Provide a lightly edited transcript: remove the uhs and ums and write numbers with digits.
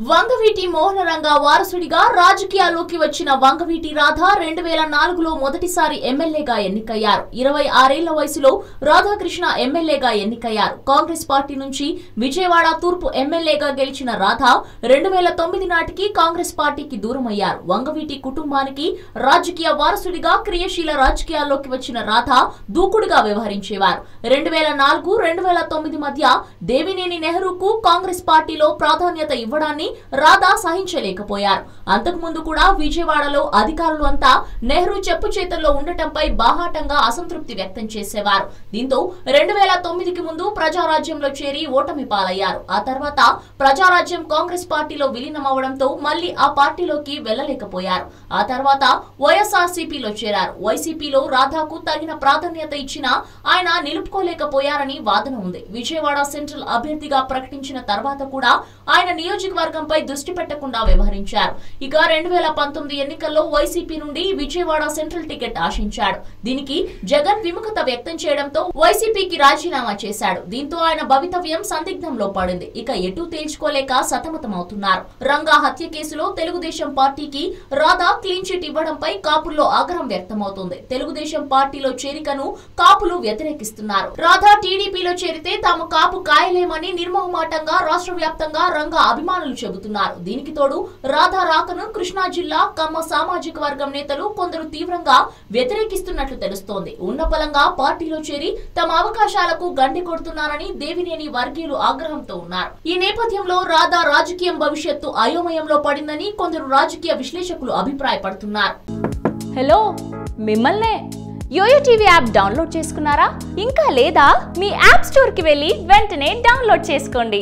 వంగవీటి మోహనరంగ వారసుడిగా రాజకీయాల్లోకి వచ్చిన వంగవీటి రాధ 2004లో మొదటిసారి ఎమ్మెల్యేగా ఎన్నికయ్యారు. 26 ఏళ్ల వయసులో రాధాకృష్ణ ఎమ్మెల్యేగా ఎన్నికయ్యారు. కాంగ్రెస్ పార్టీ నుంచి విజయవాడ తూర్పు ఎమ్మెల్యేగా గెలిచిన రాధ 2009 నాటికి కాంగ్రెస్ పార్టీకి దూరమయ్యారు. వంగవీటి కుటుంబానికి రాజకీయ వారసుడిగా క్రియాశీల రాజకీయాల్లోకి వచ్చిన రాధ దూకుడుగా వ్యవహరించేవారు. 2004-2009 మధ్య దేవినేని నెహ్రూకు కాంగ్రెస్ పార్టీలో ప్రాధాన్యత ఇవ్వడాన్ని రాధా సహించలేకపోయారు. అంతకుముందు కూడా విజయవాడలో అధికారులు అంతా నెహ్రూ చెప్పు చేతల్లో ఉండటంపై బాహాటంగా అసంతృప్తి వ్యక్తం చేసేవారు. దీంతో 2009కి ముందు ప్రజారాజ్యంలో చేరి ఓటమి పాలయ్యారు. ఆ తర్వాత ప్రజారాజ్యం కాంగ్రెస్ పార్టీలో విలీనమవడంతో మళ్లీ ఆ పార్టీలోకి వెళ్లలేకపోయారు. ఆ తర్వాత వైఎస్ఆర్సీపీలో చేరారు. వైసీపీలో రాధాకు తగిన ప్రాధాన్యత ఇచ్చినా ఆయన నిలుపుకోలేకపోయారని వాదన ఉంది. విజయవాడ సెంట్రల్ అభ్యర్థిగా ప్రకటించిన తర్వాత కూడా ఆయన నియోజకవర్గంపై దృష్టి పెట్టకుండా వ్యవహరించారు. ఇక 2019 ఎన్నికల్లో వైసీపీ నుండి విజయవాడ సెంట్రల్ టికెట్ ఆశించాడు. దీనికి జగన్ విముఖత వ్యక్తం చేయడంతో వైసీపీకి రాజీనామా చేశాడు. దీంతో ఆయన భవితవ్యం సందిగ్ధంలో పడింది. ఇక ఎటూ తేల్చుకోలేక సతమతమవుతున్నారు. రంగా హత్య కేసులో తెలుగుదేశం పార్టీకి రాధా క్లీన్ చిట్ ఇవ్వడంపై కాపుల్లో ఆగ్రహం వ్యక్తమవుతుంది. తెలుగుదేశం పార్టీలో చేరికను కాపులు వ్యతిరేకిస్తున్నారు. రాధా టీడీపీలో చేరితే తాము కాపు కాయలేమని నిర్మోహమాటంగా రాష్ట్ర వ్యాప్తంగా రంగా అభిమానులు చెబుతున్నారు. దీనికి తోడు రాధా రాకను కృష్ణా జిల్లా కమ్మ సామాజిక వర్గం నేతలు కొందరు తీవ్రంగా వ్యతిరేకిస్తున్నట్లు తెలుస్తోంది. ఉన్నపలంగా పార్టీలో చేరి తమ అవకాశాలకు గండి కొడుతున్నారని దేవినేని వర్గీయులు ఆగ్రహంతో ఉన్నారు. ఈ నేపథ్యంలో రాధా రాజకీయం భవిష్యత్తు అయోమయంలో పడిందని కొందరు రాజకీయ విశ్లేషకులు అభిప్రాయపడుతున్నారు. హలో, మిమ్మల్నే యోయో టీవీ యాప్ డౌన్లోడ్ చేసుకున్నారా? ఇంకా లేదా? మీ యాప్ స్టోర్ కి వెళ్ళి వెంటనే డౌన్లోడ్ చేసుకోండి.